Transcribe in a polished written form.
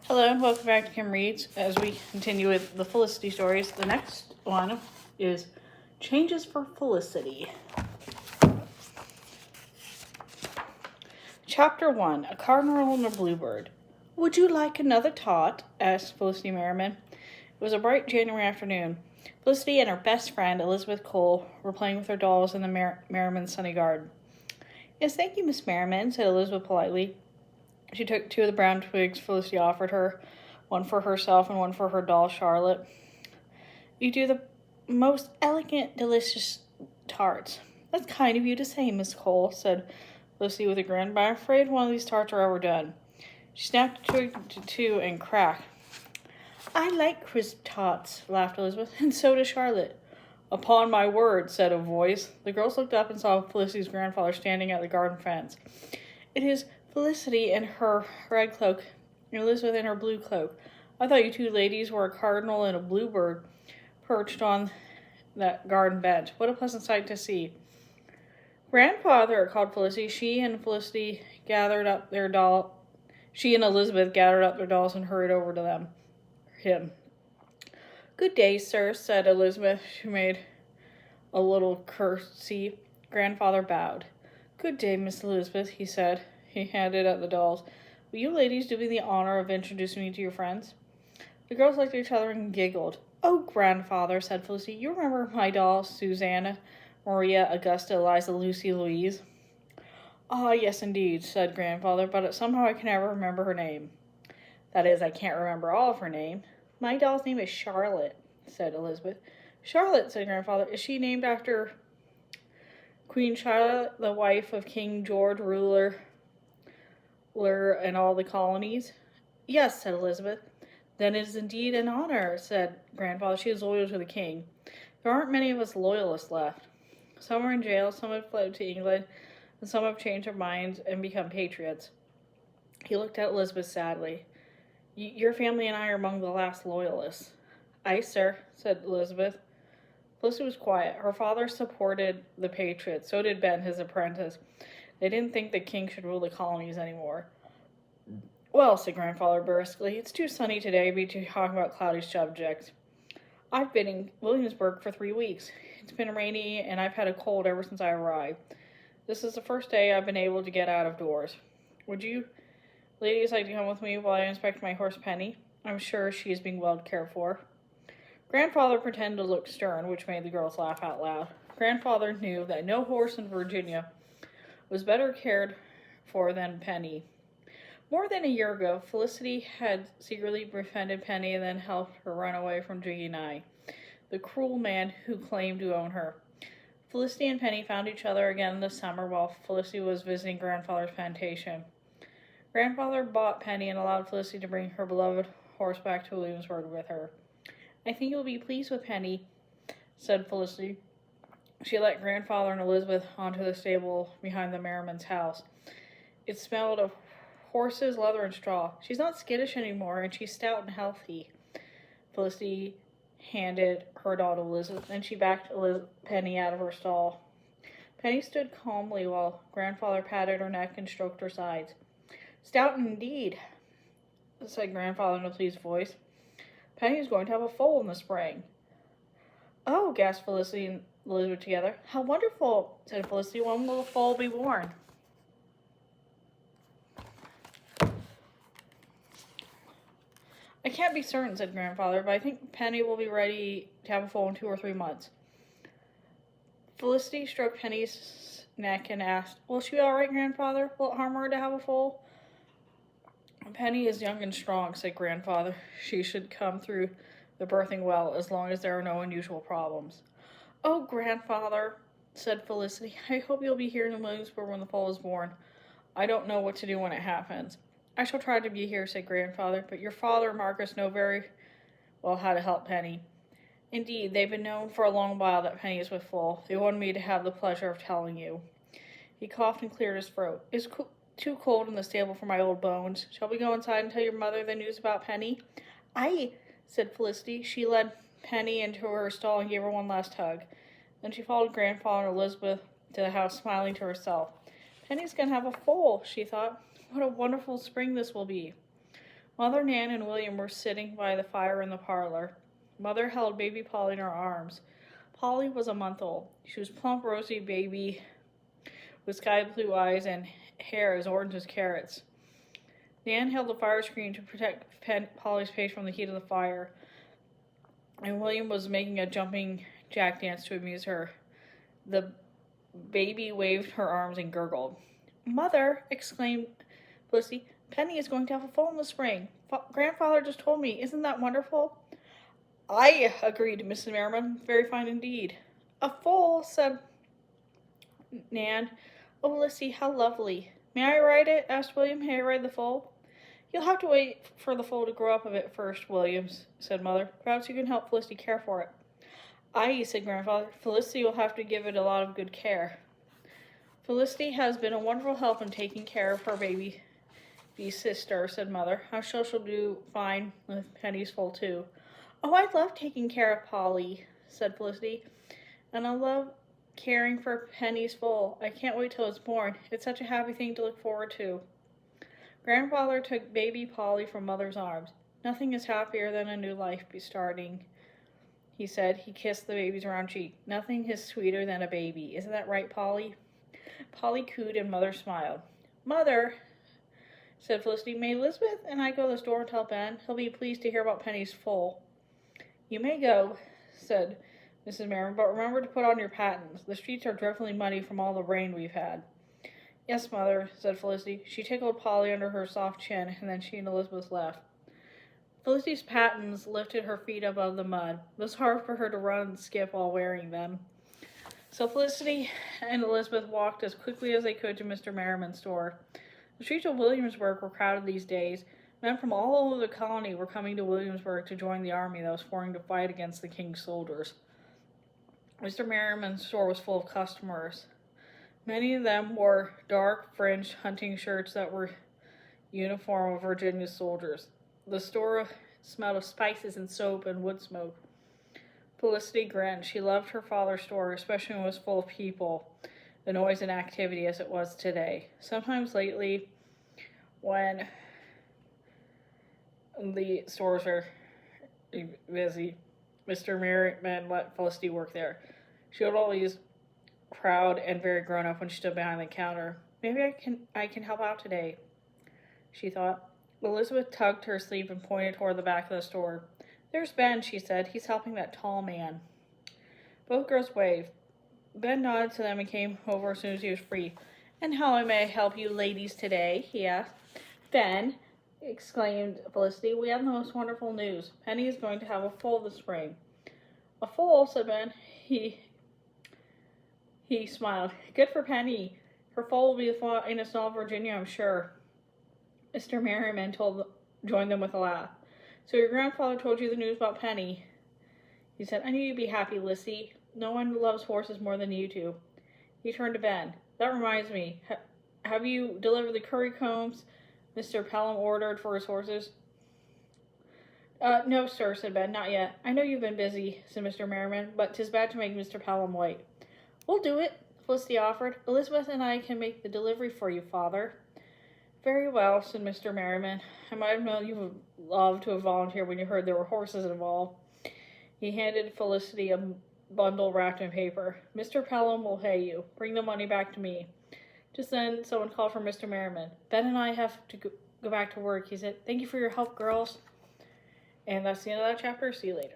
Hello and welcome back to Kim Reads. As we continue with the Felicity stories, the next one is Changes for Felicity. Chapter 1, A Cardinal and a Bluebird. Would you like another tot? Asked Felicity Merriman. It was a bright January afternoon. Felicity and her best friend, Elizabeth Cole, were playing with their dolls in the Merriman sunny garden. Yes, thank you, Miss Merriman, said Elizabeth politely. She took two of the brown twigs Felicity offered her, one for herself and one for her doll, Charlotte. You do the most elegant, delicious tarts. That's kind of you to say, Miss Cole, said Felicity with a grin, but I'm afraid one of these tarts are overdone. She snapped a twig to two and cracked. I like crisp tarts, laughed Elizabeth, and so does Charlotte. Upon my word, said a voice. The girls looked up and saw Felicity's grandfather standing at the garden fence. It is Felicity in her red cloak and Elizabeth in her blue cloak. I thought you two ladies were a cardinal and a bluebird perched on that garden bench. What a pleasant sight to see. Grandfather, called Felicity. She and Elizabeth gathered up their dolls and hurried over to him. Good day, sir, said Elizabeth. She made a little curtsy. Grandfather bowed. Good day, Miss Elizabeth, he said. He handed out the dolls. Will you ladies do me the honor of introducing me to your friends? The girls looked at each other and giggled. Oh, Grandfather, said Felicity, you remember my dolls, Susanna, Maria, Augusta, Eliza, Lucy, Louise? Ah, yes, indeed, said Grandfather, but somehow I can never remember her name. That is, I can't remember all of her name. My doll's name is Charlotte, said Elizabeth. Charlotte, said Grandfather. Is she named after Queen Charlotte, the wife of King George, ruler in all the colonies? Yes, said Elizabeth. Then it is indeed an honor, said Grandfather. She is loyal to the king. There aren't many of us loyalists left. Some are in jail, some have fled to England, and some have changed their minds and become patriots. He looked at Elizabeth sadly. Your family and I are among the last loyalists. Aye, sir, said Elizabeth. Felicity was quiet. Her father supported the patriots. So did Ben, his apprentice. They didn't think the king should rule the colonies anymore. Well, said Grandfather briskly, it's too sunny today to be talking about cloudy subjects. I've been in Williamsburg for 3 weeks. It's been rainy, and I've had a cold ever since I arrived. This is the first day I've been able to get out of doors. Would you ladies like to come with me while I inspect my horse Penny? I'm sure she is being well cared for. Grandfather pretended to look stern, which made the girls laugh out loud. Grandfather knew that no horse in Virginia was better cared for than Penny. More than a year ago, Felicity had secretly befriended Penny and then helped her run away from Jiggy Nye, the cruel man who claimed to own her. Felicity and Penny found each other again this summer while Felicity was visiting Grandfather's plantation. Grandfather bought Penny and allowed Felicity to bring her beloved horse back to Williamsburg with her. I think you'll be pleased with Penny, said Felicity. She led Grandfather and Elizabeth onto the stable behind the Merriman's house. It smelled of horses, leather, and straw. She's not skittish anymore, and she's stout and healthy. Felicity handed her doll to Elizabeth, then she backed Penny out of her stall. Penny stood calmly while Grandfather patted her neck and stroked her sides. Stout indeed, said Grandfather in a pleased voice. Penny is going to have a foal in the spring. Oh, gasped Felicity and Elizabeth together. How wonderful, said Felicity. When will the foal be born? I can't be certain, said Grandfather, but I think Penny will be ready to have a foal in 2 or 3 months. Felicity stroked Penny's neck and asked, Will she be all right, Grandfather? Will it harm her to have a foal? Penny is young and strong, said Grandfather. She should come through the birthing well as long as there are no unusual problems. Oh, Grandfather, said Felicity, I hope you'll be here in Williamsburg when the foal is born. I don't know what to do when it happens. I shall try to be here, said Grandfather, but your father and Marcus know very well how to help Penny. Indeed, they've been known for a long while that Penny is with foal. They wanted me to have the pleasure of telling you. He coughed and cleared his throat. It's too cold in the stable for my old bones. Shall we go inside and tell your mother the news about Penny? Aye, said Felicity. She led Penny into her stall and gave her one last hug. Then she followed Grandfather and Elizabeth to the house, smiling to herself. Penny's going to have a foal, she thought. What a wonderful spring this will be. Mother, Nan, and William were sitting by the fire in the parlor. Mother held baby Polly in her arms. Polly was a month old. She was plump, rosy baby with sky blue eyes and hair as orange as carrots. Nan held the fire screen to protect Polly's face from the heat of the fire, and William was making a jumping jack dance to amuse her. The baby waved her arms and gurgled. "Mother," exclaimed Felicity, "Penny is going to have a foal in the spring. Grandfather just told me. Isn't that wonderful?" "I," agreed Mrs. Merriman. "Very fine indeed." "A foal," said Nan. "Oh, Lissy, how lovely." "May I ride it?" asked William. "May I ride the foal?" "You'll have to wait for the foal to grow up a bit first, Williams," said Mother. "Perhaps you can help Felicity care for it." "Aye," said Grandfather. "Felicity will have to give it a lot of good care." "Felicity has been a wonderful help in taking care of her baby sister," said Mother. "I'm sure she'll do fine with Penny's foal, too." "Oh, I love taking care of Polly," said Felicity. "And I love caring for Penny's foal. I can't wait till it's born. It's such a happy thing to look forward to." Grandfather took baby Polly from Mother's arms. "Nothing is happier than a new life be starting," he said. He kissed the baby's round cheek. "Nothing is sweeter than a baby. Isn't that right, Polly?" Polly cooed and Mother smiled. "Mother," said Felicity, "may Elizabeth and I go to the store and tell Ben? He'll be pleased to hear about Penny's foal." "You may go," said Mrs. Merriman, "but remember to put on your pattens. The streets are dreadfully muddy from all the rain we've had." "Yes, Mother," said Felicity. She tickled Polly under her soft chin, and then she and Elizabeth left. Felicity's pattens lifted her feet above the mud. It was hard for her to run and skip while wearing them. So Felicity and Elizabeth walked as quickly as they could to Mr. Merriman's store. The streets of Williamsburg were crowded these days. Men from all over the colony were coming to Williamsburg to join the army that was forming to fight against the king's soldiers. Mr. Merriman's store was full of customers. Many of them wore dark fringed hunting shirts that were uniform of Virginia's soldiers. The store smelled of spices and soap and wood smoke. Felicity grinned. She loved her father's store, especially when it was full of people, the noise and activity as it was today. Sometimes lately, when the stores are busy, Mr. Merriman let Felicity work there. She would always proud and very grown up when she stood behind the counter. "Maybe I can help out today," she thought. Elizabeth tugged her sleeve and pointed toward the back of the store. "There's Ben," she said. "He's helping that tall man." Both girls waved. Ben nodded to them and came over as soon as he was free. "And how may I help you ladies today?" he asked. "Ben," exclaimed Felicity, "we have the most wonderful news. Penny is going to have a foal this spring." "A foal?" said Ben. He smiled. "Good for Penny. Her foal will be the finest in all Virginia, I'm sure." Mr. Merriman joined them with a laugh. "So your grandfather told you the news about Penny?" He said. "I knew you'd be happy, Lissy. No one loves horses more than you do." He turned to Ben. "That reminds me. Have you delivered the curry combs Mr. Pelham ordered for his horses?" "No, sir," said Ben. "Not yet." "I know you've been busy," said Mr. Merriman, "but 'tis bad to make Mr. Pelham wait." "We'll do it," Felicity offered. "Elizabeth and I can make the delivery for you, Father." "Very well," said Mr. Merriman. "I might have known you would love to have volunteered when you heard there were horses involved." He handed Felicity a bundle wrapped in paper. "Mr. Pelham will pay you. Bring the money back to me." Just then, someone called for Mr. Merriman. "Ben and I have to go back to work," he said. "Thank you for your help, girls." And that's the end of that chapter. See you later.